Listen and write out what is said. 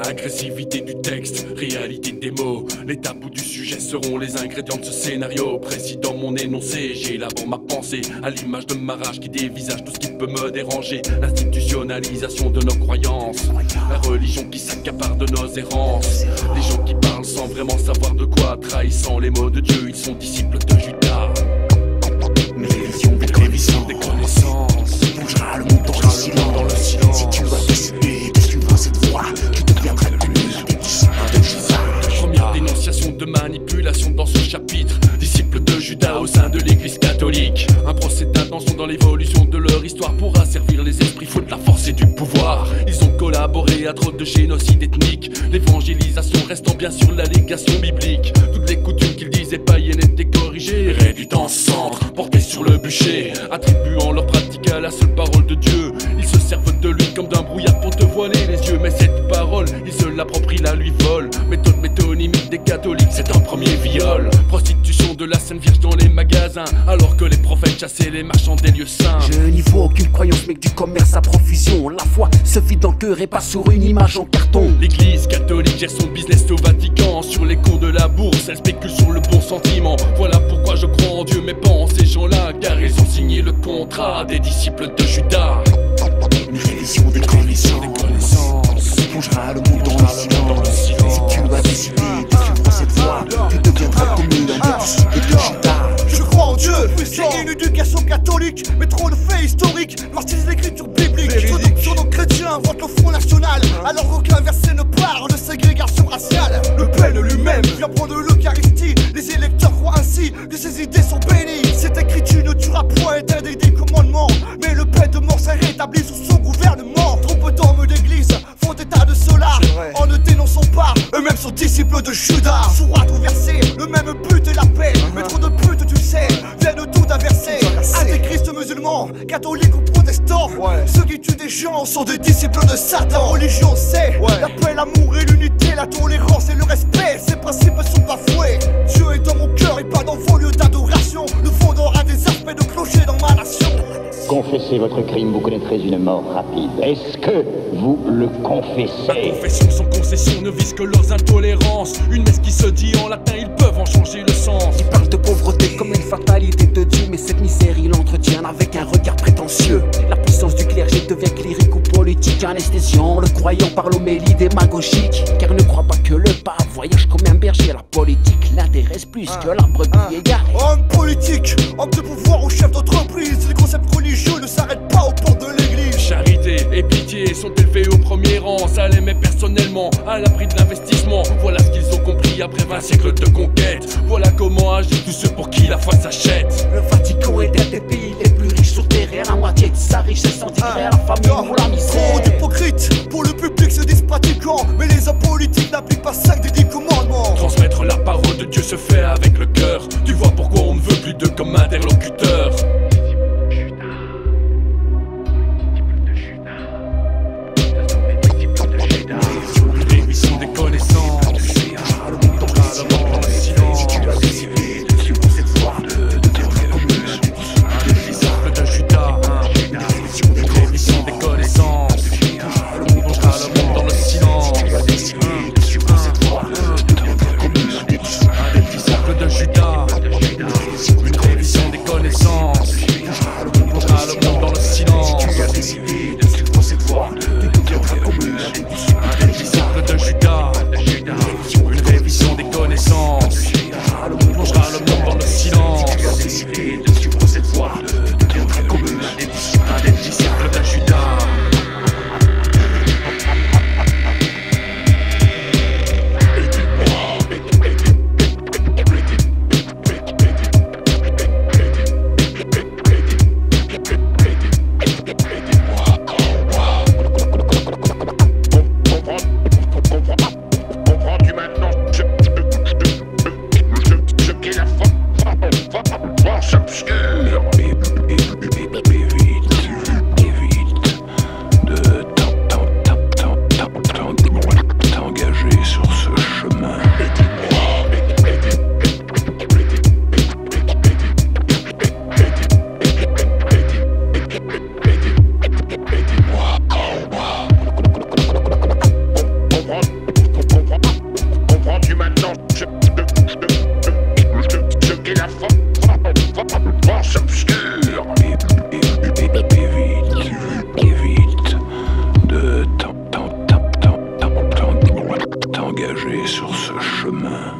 Agressivité du texte, réalité des mots. Les tabous du sujet seront les ingrédients de ce scénario. Précis dans mon énoncé, j'élabore ma pensée à l'image de ma rage qui dévisage tout ce qui peut me déranger. L'institutionnalisation de nos croyances, la religion qui s'accapare de nos errances. Les gens qui parlent sans vraiment savoir de quoi, trahissant les mots de Dieu, ils sont disciples de Judas. Mais révision des connaissances bougera le monde dans le silence. Si tu dois décider de suivre cette voie, tu deviendras comme l'un des disciples de Judas. Première dénonciation de manipulation dans ce chapitre. Disciples de Judas au sein de l'église catholique. Un procès d'attention dans l'évolution de leur histoire pour asservir les esprits fous de la force et du pouvoir. Ils ont collaboré à trop de génocides ethniques. L'évangélisation restant bien sûr l'allégation biblique. Toutes les coutumes qu'ils disaient païennes étaient corrigées, réduites en cendres, portées sur le bûcher, attribuant leur pratique à la seule parole de Dieu. Ils se servent de lui comme d'un brouillard pour te voiler les yeux. Mais cette parole, ils se l'approprient, la lui volent. Méthode métonymique des catholiques, c'est un premier viol. Prostitution de la Sainte Vierge dans les magasins, alors que les prophètes chassaient les marchands des lieux saints. Je n'y vois aucune croyance mais que du commerce à profusion. La foi se vide dans le cœur et pas sur une image en carton. L'église catholique gère son business au Vatican. Sur les cours de la bourse, elle spécule sur le bon sentiment. Voilà pourquoi je crois en Dieu mais pas en ces gens-là, car ils ont signé le contrat des disciples de Judas. Une révision des connaissances bougera le monde dans le silence. Si tu dois décider de suivre cette voie, tu deviendras comme l'un des disciples de Judas. Je crois en Dieu, j'ai une éducation catholique, mais trop de faits historiques, martyrise l'écriture biblique. Sur nos chrétiens, vote le Front National, alors aucun verset ne parle de ségrégation raciale. Le Père lui-même vient prendre l'Eucharistie, les électeurs croient ainsi que ses idées sont bénies. C'est écrit tu ne tueras point est un des 10 commandements, mais le Père de mort s'est rétabli sous son gouvernement. Trop peu d'hommes d'église font état de cela, en ne dénonçant pas, eux-mêmes sont disciples de Judas. Sourate ou verset, le même but est la paix, mais trop de putes tu sais, viennent tout inverser. Antéchrist musulman, catholique ou protestant, ceux qui tuent des gens sont des disciples de Satan. La religion c'est la paix, l'amour et l'unité, la tolérance et le respect, ces principes sont bafoués. Dieu est dans mon cœur et pas dans vos lieux d'adoration. Le fond aura des aspects de clocher dans ma nation. Confessez votre crime, vous connaîtrez une mort rapide. Est-ce que vous le confessez? Ma confession sans concession ne vise que leurs intolérances. Une messe qui se dit en latin, ils peuvent en changer le sens. Ils parlent de pauvreté comme une fatalité de Dieu, mais cette misère ils l'entretiennent avec un regard prétentieux. La puissance du clergé devient clérique ou politique, anesthésiant le croyant par l'homélie démagogique. Car ne crois pas que le pape voyage comme un berger. La politique l'intéresse plus que la brebis égarée. Homme politique, homme de pouvoir ou chef d'entreprise, les concepts religieux ne s'arrêtent pas aux portes de l'église. Charité et pitié sont élevés au premier rang. Ça les met personnellement à l'abri de l'investissement. Voilà ce qu'ils ont compris après 20 siècles de conquête. Voilà comment agissent tous ceux pour qui la foi s'achète. Le Vatican est un des pays les plus riches sur terre. La moitié de sa richesse s'intégrer à la famille ou la misère. Trop d'hypocrites, pour le public se disent pratiquants, mais les hommes politiques n'appliquent pas 5 des 10 commandements. Transmettre la parole de Dieu se fait avec le cœur. Tu vois pourquoi on ne veut plus d'eux comme interlocuteurs. Révision des connaissances bougera le monde dans le silence. Si tu dois décider de suivre cette voie, tu deviendras comme l'un des disciples de Judas. Révision des connaissances bougera le monde dans le silence. Si tu dois décider de suivre cette voie, tu deviendras comme l'un des disciples de Judas. Une révision des connaissances. forces obscures. Évite de t'engager sur ce chemin.